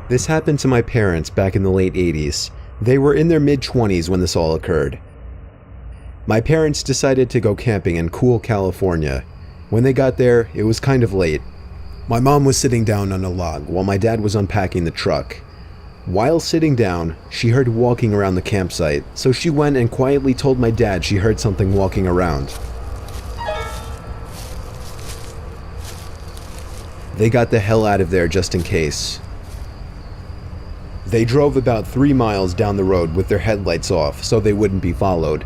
This happened to my parents back in the late 80s. They were in their mid-20s when this all occurred. My parents decided to go camping in cool California. When they got there, it was kind of late. My mom was sitting down on a log while my dad was unpacking the truck. While sitting down, she heard walking around the campsite, so she went and quietly told my dad she heard something walking around. They got the hell out of there just in case. They drove about 3 miles down the road with their headlights off so they wouldn't be followed.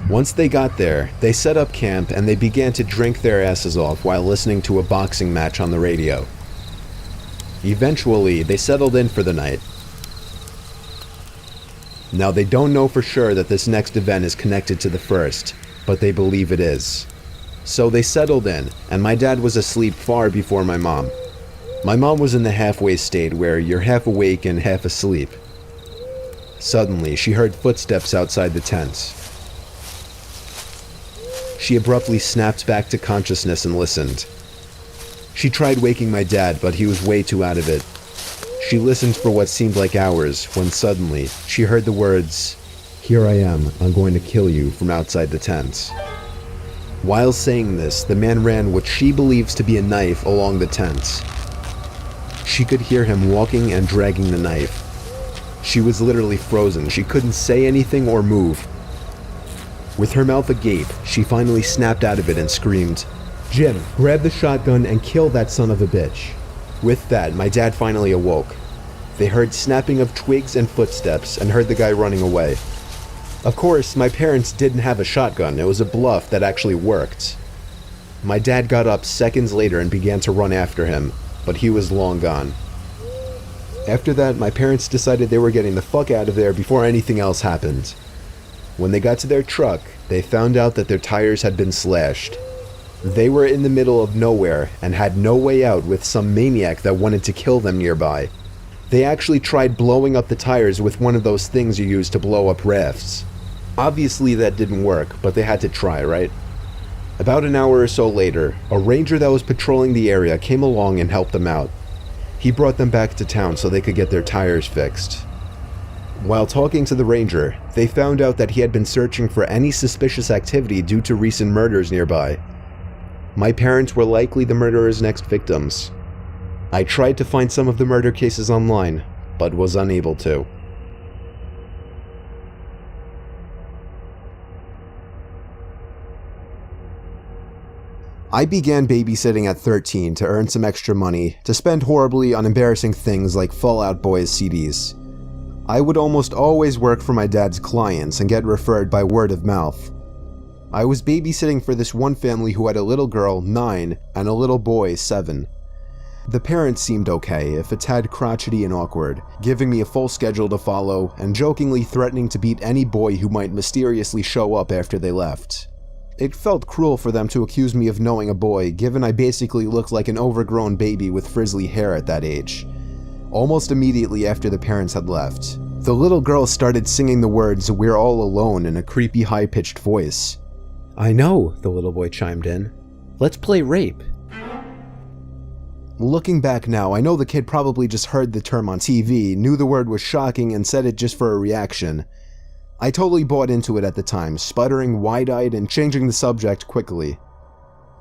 Once they got there, they set up camp and they began to drink their asses off while listening to a boxing match on the radio. Eventually, they settled in for the night. Now, they don't know for sure that this next event is connected to the first, but they believe it is. So they settled in, and my dad was asleep far before my mom. My mom was in the halfway state where you're half awake and half asleep. Suddenly, she heard footsteps outside the tents. She abruptly snapped back to consciousness and listened. She tried waking my dad, but he was way too out of it. She listened for what seemed like hours, when suddenly, she heard the words, "Here I am, I'm going to kill you," from outside the tents. While saying this, the man ran what she believes to be a knife along the tents. She could hear him walking and dragging the knife. She was literally frozen. She couldn't say anything or move. With her mouth agape, she finally snapped out of it and screamed, "Jim, grab the shotgun and kill that son of a bitch." With that, my dad finally awoke. They heard snapping of twigs and footsteps and heard the guy running away. Of course, my parents didn't have a shotgun. It was a bluff that actually worked. My dad got up seconds later and began to run after him, but he was long gone. After that, my parents decided they were getting the fuck out of there before anything else happened. When they got to their truck, they found out that their tires had been slashed. They were in the middle of nowhere and had no way out with some maniac that wanted to kill them nearby. They actually tried blowing up the tires with one of those things you use to blow up rafts. Obviously that didn't work, but they had to try, right? About an hour or so later, a ranger that was patrolling the area came along and helped them out. He brought them back to town so they could get their tires fixed. While talking to the ranger, they found out that he had been searching for any suspicious activity due to recent murders nearby. My parents were likely the murderer's next victims. I tried to find some of the murder cases online, but was unable to. I began babysitting at 13 to earn some extra money to spend horribly on embarrassing things like Fall Out Boy's CDs. I would almost always work for my dad's clients and get referred by word of mouth. I was babysitting for this one family who had a little girl, 9, and a little boy, 7. The parents seemed okay, if a tad crotchety and awkward, giving me a full schedule to follow and jokingly threatening to beat any boy who might mysteriously show up after they left. It felt cruel for them to accuse me of knowing a boy, given I basically looked like an overgrown baby with frizzly hair at that age. Almost immediately after the parents had left, the little girl started singing the words "We're all alone" in a creepy high-pitched voice. "I know," the little boy chimed in. "Let's play rape." Looking back now, I know the kid probably just heard the term on TV, knew the word was shocking, and said it just for a reaction. I totally bought into it at the time, sputtering wide-eyed and changing the subject quickly.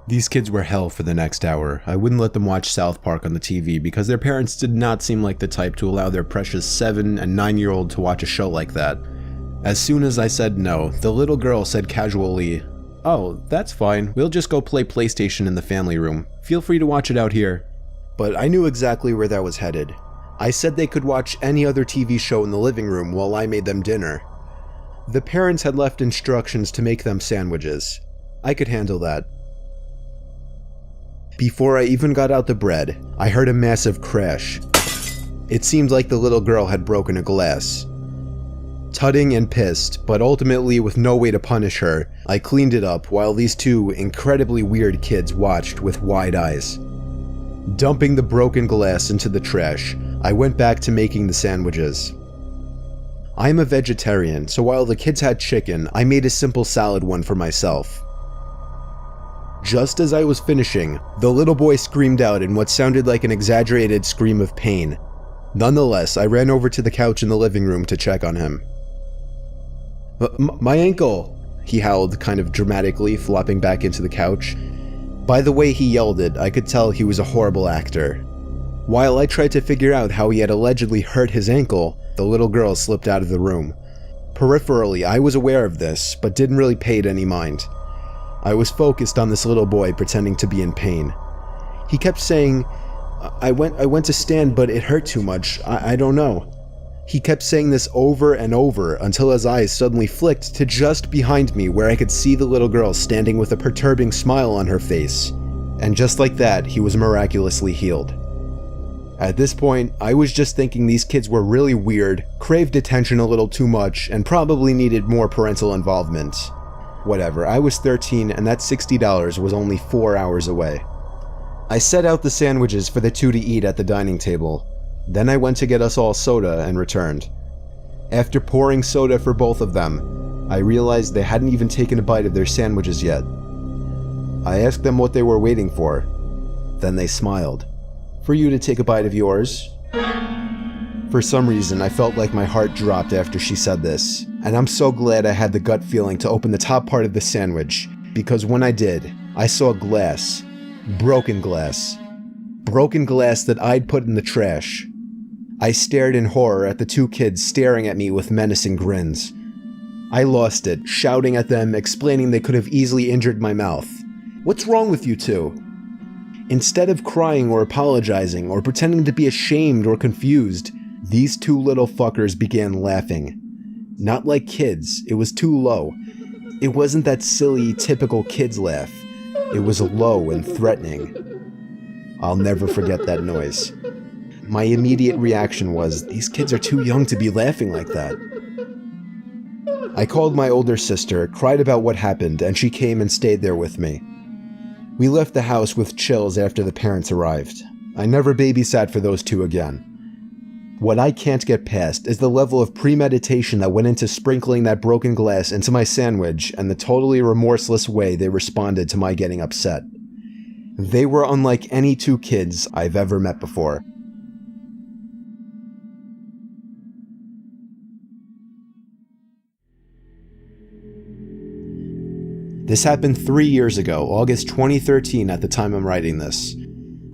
These kids were hell for the next hour. I wouldn't let them watch South Park on the TV because their parents did not seem like the type to allow their precious 7- and 9-year-old to watch a show like that. As soon as I said no, the little girl said casually, "Oh, that's fine. We'll just go play PlayStation in the family room. Feel free to watch it out here." But I knew exactly where that was headed. I said they could watch any other TV show in the living room while I made them dinner. The parents had left instructions to make them sandwiches. I could handle that. Before I even got out the bread, I heard a massive crash. It seemed like the little girl had broken a glass. Tutting and pissed, but ultimately with no way to punish her, I cleaned it up while these two incredibly weird kids watched with wide eyes. Dumping the broken glass into the trash, I went back to making the sandwiches. I'm a vegetarian, so while the kids had chicken, I made a simple salad one for myself. Just as I was finishing, the little boy screamed out in what sounded like an exaggerated scream of pain. Nonetheless, I ran over to the couch in the living room to check on him. My ankle, he howled kind of dramatically, flopping back into the couch. By the way he yelled it, I could tell he was a horrible actor. While I tried to figure out how he had allegedly hurt his ankle, the little girl slipped out of the room. Peripherally, I was aware of this, but didn't really pay it any mind. I was focused on this little boy pretending to be in pain. He kept saying, I went to stand, but it hurt too much. I don't know. He kept saying this over and over until his eyes suddenly flicked to just behind me where I could see the little girl standing with a perturbing smile on her face. And just like that, he was miraculously healed. At this point, I was just thinking these kids were really weird, craved attention a little too much, and probably needed more parental involvement. Whatever, I was 13 and that $60 was only 4 hours away. I set out the sandwiches for the two to eat at the dining table. Then I went to get us all soda and returned. After pouring soda for both of them, I realized they hadn't even taken a bite of their sandwiches yet. I asked them what they were waiting for. Then they smiled. For you to take a bite of yours? For some reason, I felt like my heart dropped after she said this, and I'm so glad I had the gut feeling to open the top part of the sandwich, because when I did, I saw glass. Broken glass that I'd put in the trash. I stared in horror at the two kids staring at me with menacing grins. I lost it, shouting at them, explaining they could have easily injured my mouth. What's wrong with you two? Instead of crying or apologizing or pretending to be ashamed or confused, these two little fuckers began laughing. Not like kids, it was too low. It wasn't that silly, typical kids laugh. It was low and threatening. I'll never forget that noise. My immediate reaction was, these kids are too young to be laughing like that. I called my older sister, cried about what happened, and she came and stayed there with me. We left the house with chills after the parents arrived. I never babysat for those two again. What I can't get past is the level of premeditation that went into sprinkling that broken glass into my sandwich and the totally remorseless way they responded to my getting upset. They were unlike any two kids I've ever met before. This happened 3 years ago, August 2013 at the time I'm writing this.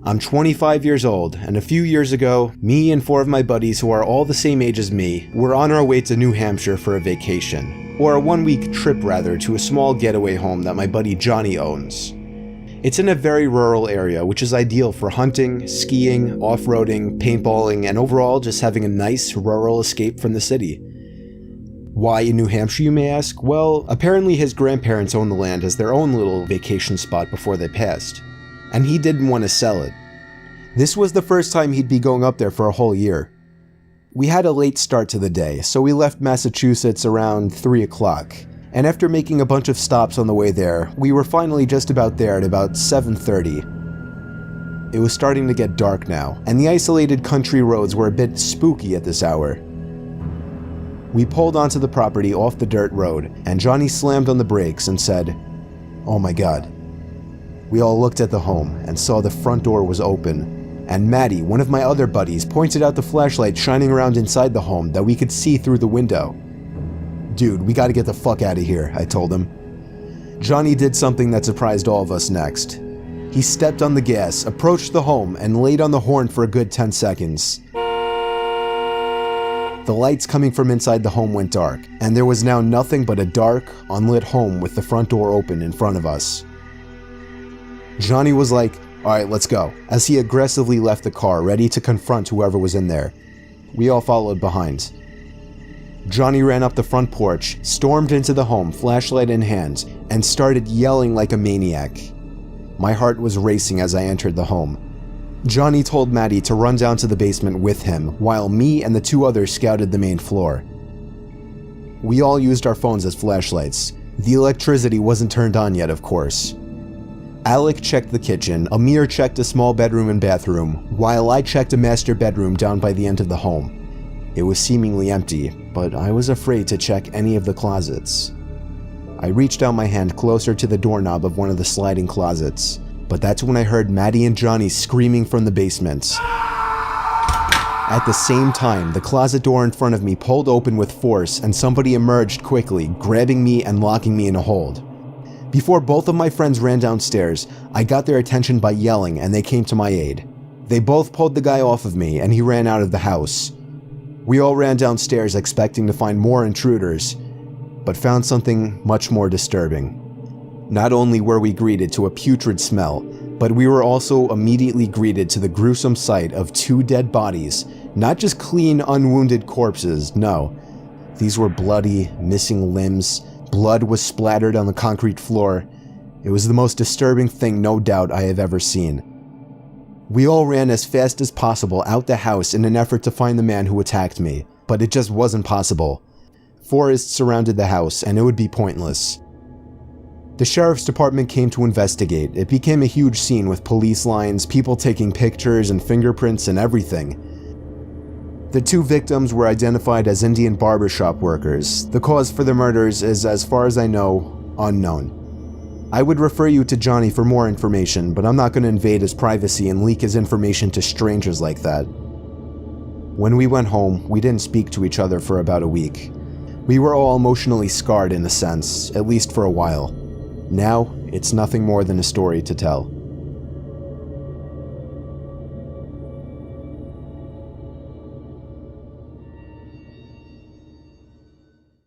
I'm 25 years old, and a few years ago, me and 4 of my buddies who are all the same age as me were on our way to New Hampshire for a vacation, or a 1-week trip rather, to a small getaway home that my buddy Johnny owns. It's in a very rural area, which is ideal for hunting, skiing, off-roading, paintballing, and overall just having a nice rural escape from the city. Why in New Hampshire, you may ask? Well, apparently his grandparents owned the land as their own little vacation spot before they passed, and he didn't want to sell it. This was the first time he'd be going up there for a whole year. We had a late start to the day, so we left Massachusetts around 3 o'clock, and after making a bunch of stops on the way there, we were finally just about there at about 7:30. It was starting to get dark now, and the isolated country roads were a bit spooky at this hour. We pulled onto the property off the dirt road, and Johnny slammed on the brakes and said, "Oh my God." We all looked at the home and saw the front door was open, and Maddie, one of my other buddies, pointed out the flashlight shining around inside the home that we could see through the window. "Dude, we gotta get the fuck out of here," I told him. Johnny did something that surprised all of us next. He stepped on the gas, approached the home, and laid on the horn for a good 10 seconds. The lights coming from inside the home went dark, and there was now nothing but a dark, unlit home with the front door open in front of us. Johnny was like, "Alright, let's go," as he aggressively left the car, ready to confront whoever was in there. We all followed behind. Johnny ran up the front porch, stormed into the home, flashlight in hand, and started yelling like a maniac. My heart was racing as I entered the home. Johnny told Maddie to run down to the basement with him, while me and the 2 others scouted the main floor. We all used our phones as flashlights. The electricity wasn't turned on yet, of course. Alec checked the kitchen, Amir checked a small bedroom and bathroom, while I checked a master bedroom down by the end of the home. It was seemingly empty, but I was afraid to check any of the closets. I reached out my hand closer to the doorknob of one of the sliding closets, but that's when I heard Maddie and Johnny screaming from the basement. At the same time, the closet door in front of me pulled open with force and somebody emerged quickly, grabbing me and locking me in a hold. Before both of my friends ran downstairs, I got their attention by yelling and they came to my aid. They both pulled the guy off of me and he ran out of the house. We all ran downstairs expecting to find more intruders, but found something much more disturbing. Not only were we greeted to a putrid smell, but we were also immediately greeted to the gruesome sight of 2 dead bodies, not just clean, unwounded corpses, no. These were bloody, missing limbs, blood was splattered on the concrete floor. It was the most disturbing thing, no doubt, I have ever seen. We all ran as fast as possible out the house in an effort to find the man who attacked me, but it just wasn't possible. Forests surrounded the house, and it would be pointless. The sheriff's department came to investigate. It became a huge scene with police lines, people taking pictures and fingerprints and everything. The 2 victims were identified as Indian barbershop workers. The cause for the murders is, as far as I know, unknown. I would refer you to Johnny for more information, but I'm not going to invade his privacy and leak his information to strangers like that. When we went home, we didn't speak to each other for about a week. We were all emotionally scarred in a sense, at least for a while. Now, it's nothing more than a story to tell.